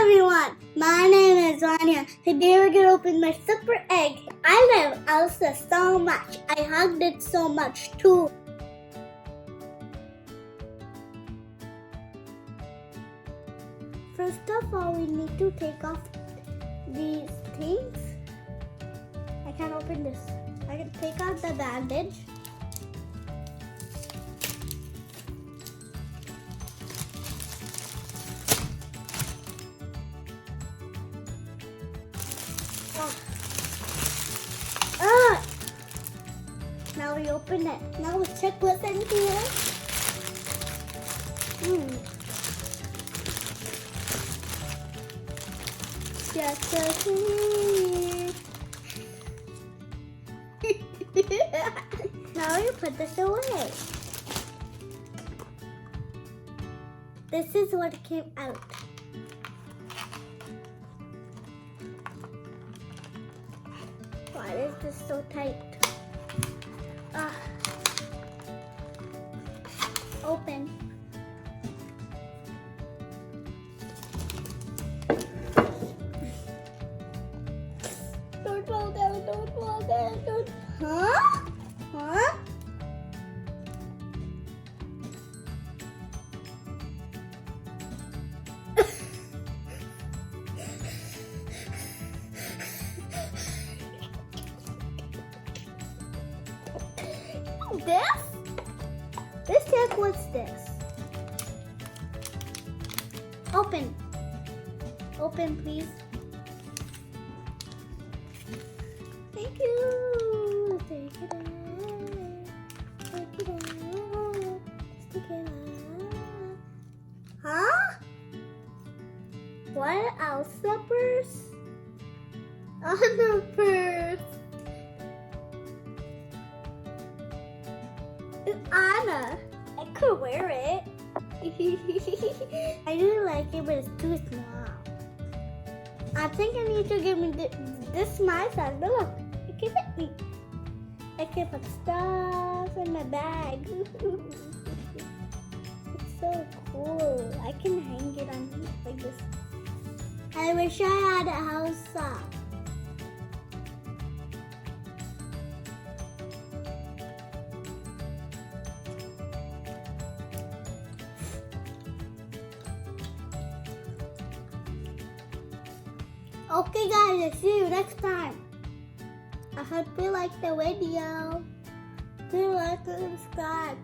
everyone, my name is Vanya. Today we're gonna open my super egg. I love Elsa so much. I hugged it so much too. First of all, we need to take off these things. I can't open this. I can take out the bandage. Now we open it. Now we check what's in here. Just a seed. Now you put this away. This is what came out. Why is this so tight? Open. Don't fall down, don't fall down, don't. Huh? Huh? This? Let's check what's this. Open. Open, please. Thank you. Take it out. Take it out. Stick it out. Huh? What else? The purse? On the purse. It's Anna. I could wear it. I do like it, but it's too small. I think I need to give me this my size. But look, it can fit me. I can put stuff in my bag. It's so cool. I can hang it on like this. I wish I had a house. Okay guys, I'll see you next time. I hope you liked the video. Please like and subscribe.